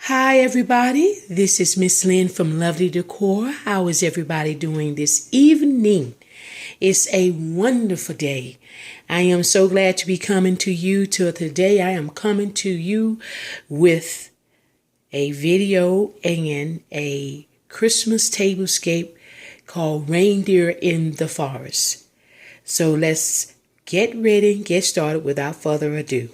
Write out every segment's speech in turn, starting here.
Hi everybody, this is Miss Lynn from Lovely Decor. How is everybody doing this evening? It's a wonderful day. I am so glad to be coming to you today. I am coming to you with a video and a Christmas tablescape called Reindeer in the Forest. So let's get ready and get started without further ado.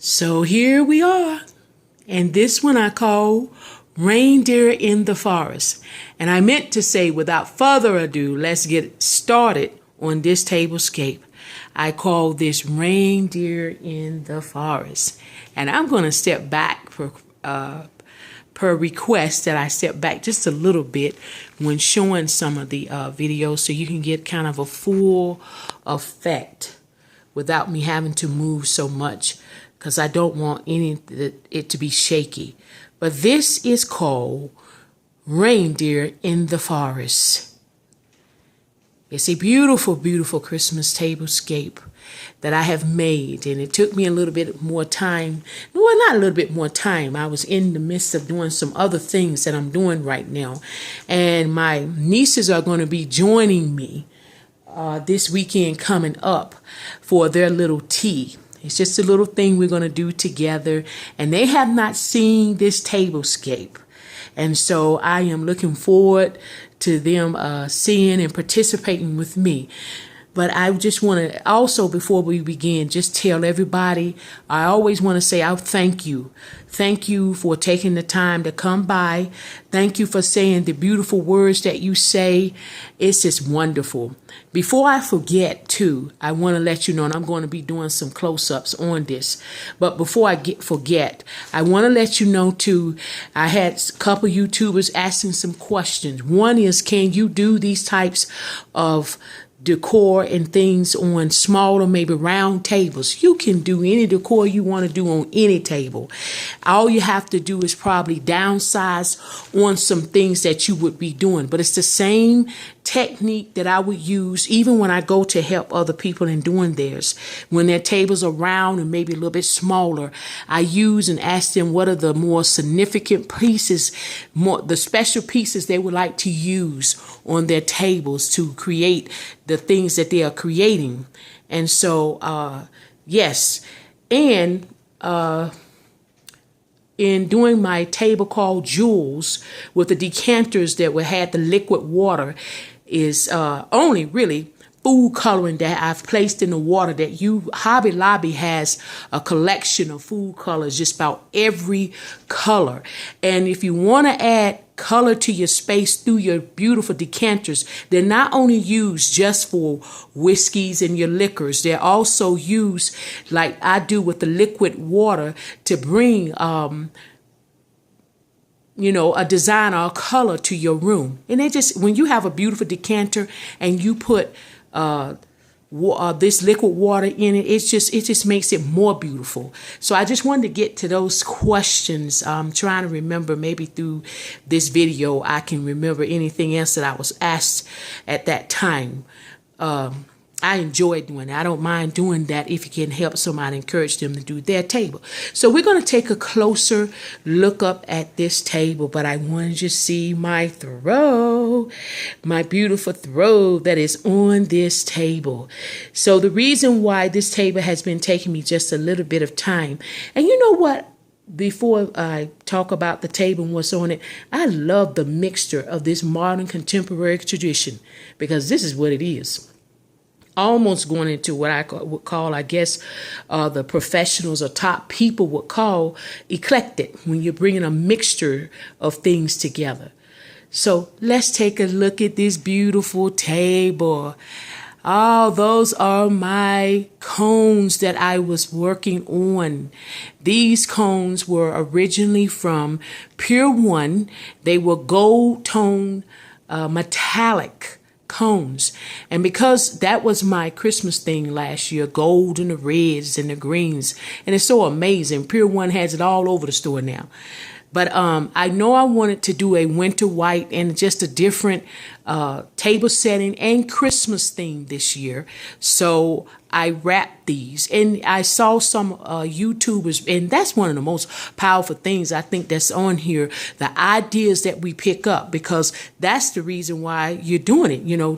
So here we are, and this one I call Reindeer in the Forest. And I meant to say without further ado, let's get started on this tablescape. I call this Reindeer in the Forest. And I'm going to step back per request that I step back just a little bit when showing some of the videos so you can get kind of a full effect without me having to move so much, because I don't want it to be shaky. But this is called Reindeer in the Forest. It's a beautiful, beautiful Christmas tablescape that I have made, and it took me a little bit more time. Well, not a little bit more time. I was in the midst of doing some other things that I'm doing right now, and my nieces are going to be joining me this weekend coming up for their little tea. It's just a little thing we're going to do together, and they have not seen this tablescape. And so I am looking forward to them seeing and participating with me. But I just want to also, before we begin, just tell everybody, I always want to say, I thank you. Thank you for taking the time to come by. Thank you for saying the beautiful words that you say. It's just wonderful. Before I forget, too, I want to let you know, and I'm going to be doing some close-ups on this. But before I forget, I want to let you know, too, I had a couple YouTubers asking some questions. One is, can you do these types of decor and things on small or maybe round tables? You can do any decor you want to do on any table. All you have to do is probably downsize on some things that you would be doing, but it's the same technique that I would use even when I go to help other people in doing theirs. When their tables are round and maybe a little bit smaller, I use and ask them what are the more significant pieces, the special pieces they would like to use on their tables to create the things that they are creating. And so, yes. And in doing my table called Jewels with the decanters that had the liquid water, is only really food coloring that I've placed in the water. That Hobby Lobby has a collection of food colors, just about every color. And if you want to add color to your space through your beautiful decanters, they're not only used just for whiskeys and your liquors, they're also used like I do with the liquid water to bring a design or a color to your room. And when you have a beautiful decanter and you put this liquid water in it, it just makes it more beautiful. So I just wanted to get to those questions. I'm trying to remember, maybe through this video I can remember anything else that I was asked at that time. I enjoy doing that. I don't mind doing that if you can help somebody, encourage them to do their table. So we're going to take a closer look up at this table, but I wanted you to see my throw, my beautiful throw that is on this table. So the reason why this table has been taking me just a little bit of time, and you know what? Before I talk about the table and what's on it, I love the mixture of this modern contemporary tradition, because this is what it is. Almost going into what I would call, I guess, the professionals or top people would call eclectic, when you're bringing a mixture of things together. So let's take a look at this beautiful table. Oh, those are my cones that I was working on. These cones were originally from Pier 1. They were gold tone metallic cones. And because that was my Christmas thing last year, gold and the reds and the greens, and it's so amazing. Pier 1 has it all over the store now. But I know I wanted to do a winter white and just a different table setting and Christmas theme this year. So I wrap these. And I saw some YouTubers, and that's one of the most powerful things I think that's on here, the ideas that we pick up, because that's the reason why you're doing it, you know,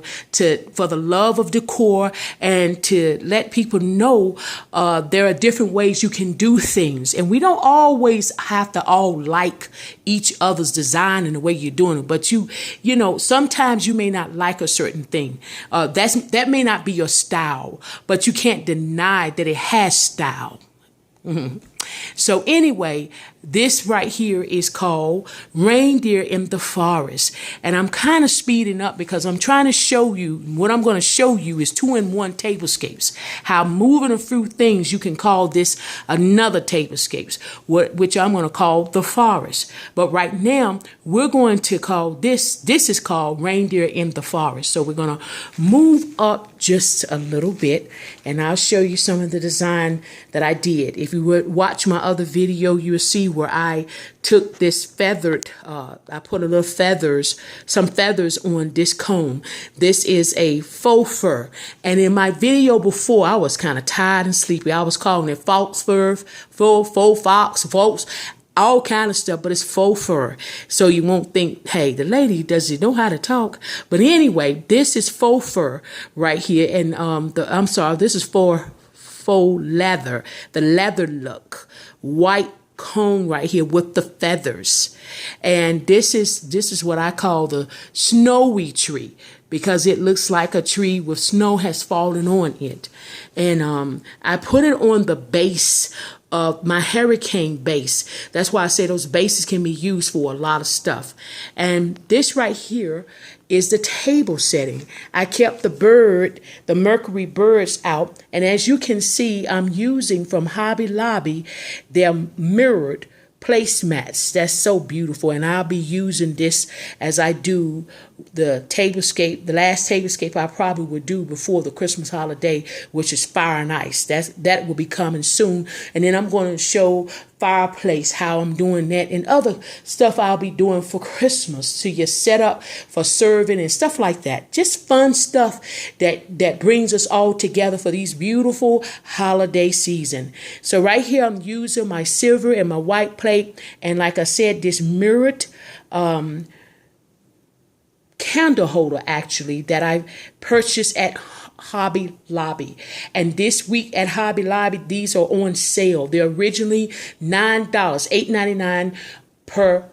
for the love of decor and to let people know there are different ways you can do things. And we don't always have to all like each other's design and the way you're doing it. But you know, sometimes you may not like a certain thing. That may not be your style, but you can't deny that it has style. Mm-hmm. So anyway, this right here is called Reindeer in the Forest. And I'm kind of speeding up because I'm trying to show you, what I'm going to show you is 2-in-1 tablescapes. How moving through things, you can call this another tablescapes, which I'm going to call the forest. But right now, we're going to call this is called Reindeer in the Forest. So we're going to move up just a little bit, and I'll show you some of the design that I did. If you would watch my other video, you'll see where I took this feathered, I put some feathers on this comb. This is a faux fur. And in my video before, I was kind of tired and sleepy. I was calling it faux fur, faux fox, folks, all kind of stuff, but it's faux fur. So you won't think, hey, the lady doesn't know how to talk. But anyway, this is faux fur right here. And this is for faux leather, the leather look, white cone right here with the feathers. And this is what I call the snowy tree, because it looks like a tree with snow has fallen on it. And I put it on the base of my hurricane base. That's why I say those bases can be used for a lot of stuff. And this right here is the table setting. I kept the Mercury birds out. And as you can see, I'm using from Hobby Lobby their mirrored placemats. That's so beautiful. And I'll be using this as I do the tablescape, the last tablescape I probably would do before the Christmas holiday, which is fire and ice. That will be coming soon. And then I'm going to show fireplace, how I'm doing that, and other stuff I'll be doing for Christmas. So you set up for serving and stuff like that. Just fun stuff that brings us all together for these beautiful holiday season. So right here, I'm using my silver and my white plate. And like I said, this mirrored candle holder actually that I purchased at Hobby Lobby. And this week at Hobby Lobby, these are on sale. They're originally $9, $8.99 per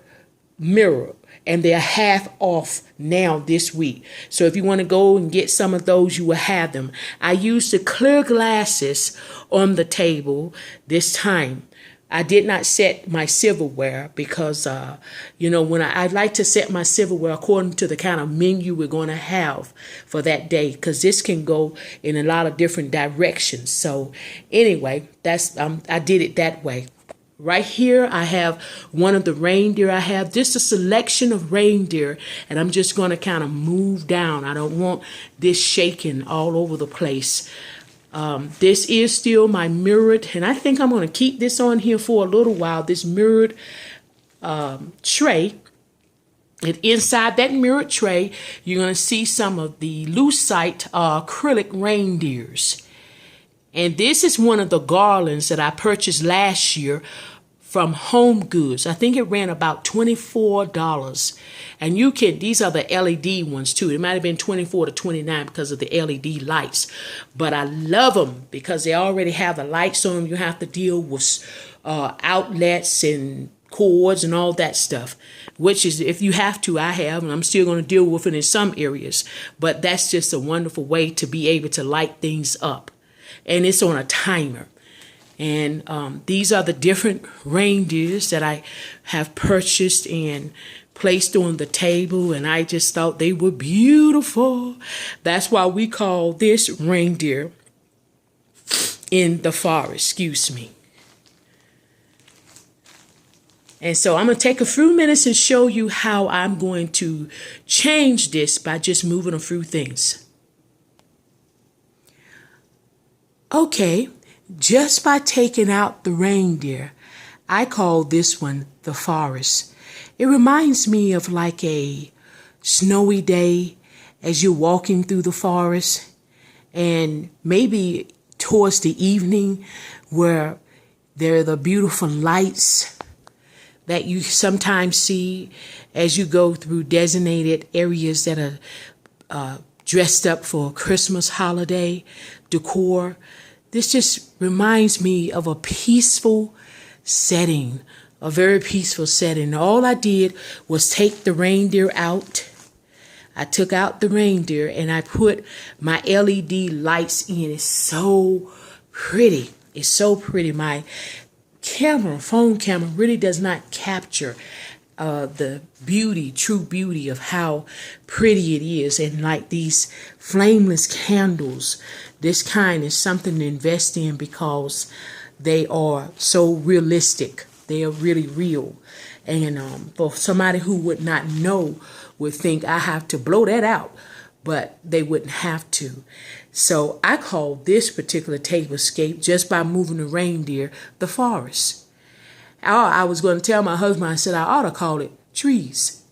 mirror. And they're half off now this week. So if you want to go and get some of those, you will have them. I used the clear glasses on the table this time. I did not set my silverware because, when I like to set my silverware according to the kind of menu we're going to have for that day, because this can go in a lot of different directions. So anyway, that's I did it that way. Right here, I have one of the reindeer. I have just a selection of reindeer, and I'm just going to kind of move down. I don't want this shaking all over the place. This is still my mirrored, and I think I'm going to keep this on here for a little while, this mirrored tray. And inside that mirrored tray, you're going to see some of the lucite acrylic reindeers. And this is one of the garlands that I purchased last year from Home Goods. I think it ran about $24. And these are the LED ones too. It might have been $24 to $29 because of the LED lights. But I love them because they already have the lights on them. You have to deal with outlets and cords and all that stuff, which is, if you have to, I have, and I'm still going to deal with it in some areas. But that's just a wonderful way to be able to light things up. And it's on a timer. And these are the different reindeers that I have purchased and placed on the table. And I just thought they were beautiful. That's why we call this Reindeer in the Forest. Excuse me. And so I'm going to take a few minutes and show you how I'm going to change this by just moving a few things. Okay, just by taking out the reindeer, I call this one the forest. It reminds me of like a snowy day as you're walking through the forest, and maybe towards the evening where there are the beautiful lights that you sometimes see as you go through designated areas that are dressed up for Christmas holiday decor. This just reminds me of a peaceful setting, a very peaceful setting. All I did was take the reindeer out. I took out the reindeer and I put my LED lights in. It's so pretty. It's so pretty. My phone camera really does not capture the beauty, true beauty of how pretty it is. And like these flameless candles, this kind is something to invest in because they are so realistic. They are really real. And for somebody who would not know would think I have to blow that out, but they wouldn't have to. So I call this particular tablescape, just by moving the reindeer, the forest. I was going to tell my husband, I said I ought to call it trees.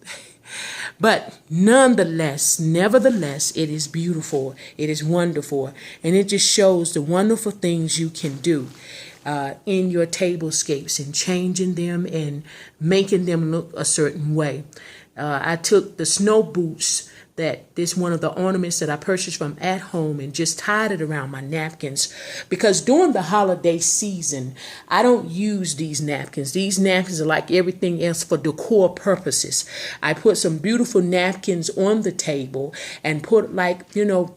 But nevertheless, it is beautiful. It is wonderful. And it just shows the wonderful things you can do in your tablescapes and changing them and making them look a certain way. I took the snow boots this one of the ornaments that I purchased from At Home and just tied it around my napkins, because during the holiday season, I don't use these napkins. These napkins are like everything else for decor purposes. I put some beautiful napkins on the table and put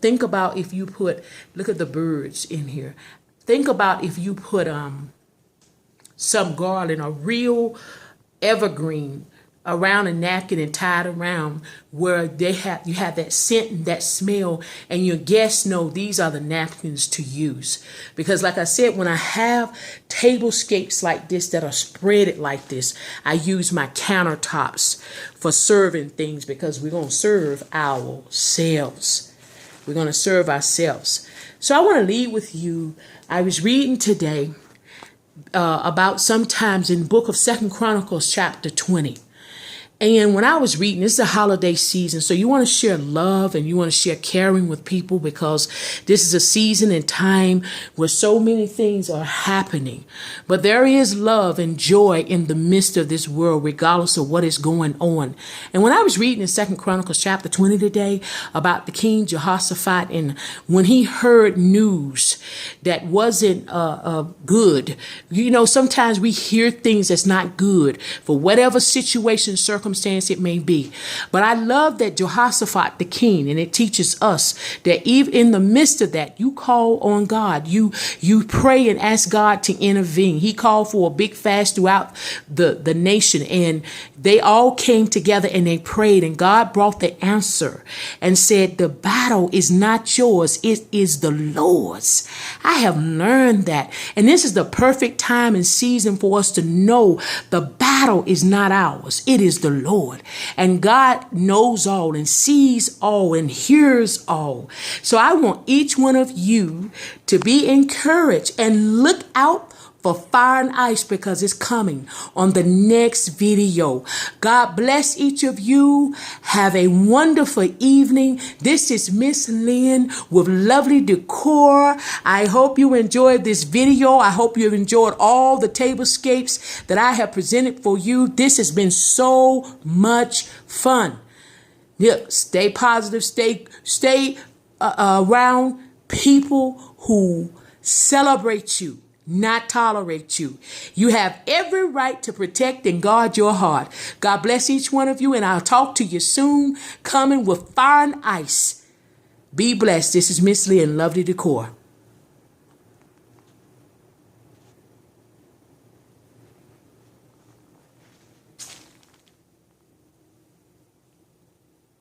think about if you look at the birds in here. Think about if you put some garland, a real evergreen, around a napkin and tied around where you have that scent and that smell, and your guests know these are the napkins to use. Because like I said, when I have tablescapes like this that are spreaded like this, I use my countertops for serving things, because we're going to serve ourselves. We're going to serve ourselves. So I want to leave with you. I was reading today about sometimes in the book of 2 Chronicles chapter 20. And when I was reading, it's the holiday season, so you want to share love and you want to share caring with people, because this is a season and time where so many things are happening. But there is love and joy in the midst of this world, regardless of what is going on. And when I was reading in 2 Chronicles chapter 20 today about the King Jehoshaphat, and when he heard news that wasn't good, sometimes we hear things that's not good for whatever situation, circumstance it may be. But I love that Jehoshaphat, the king, and it teaches us that even in the midst of that, you call on God. You pray and ask God to intervene. He called for a big fast throughout the nation, and they all came together and they prayed, and God brought the answer and said, the battle is not yours, it is the Lord's. I have learned that. And this is the perfect time and season for us to know the battle is not ours. It is the Lord. And God knows all and sees all and hears all. So I want each one of you to be encouraged and look out for fire and ice, because it's coming on the next video. God bless each of you. Have a wonderful evening. This is Miss Lynn with Lovely Decor. I hope you enjoyed this video. I hope you've enjoyed all the tablescapes that I have presented for you. This has been so much fun. Yeah, stay positive. Stay around people who celebrate you, not tolerate you. You have every right to protect and guard your heart. God bless each one of you, and I'll talk to you soon, coming with fire and ice. Be blessed. This is Miss Lee and Lovely Decor.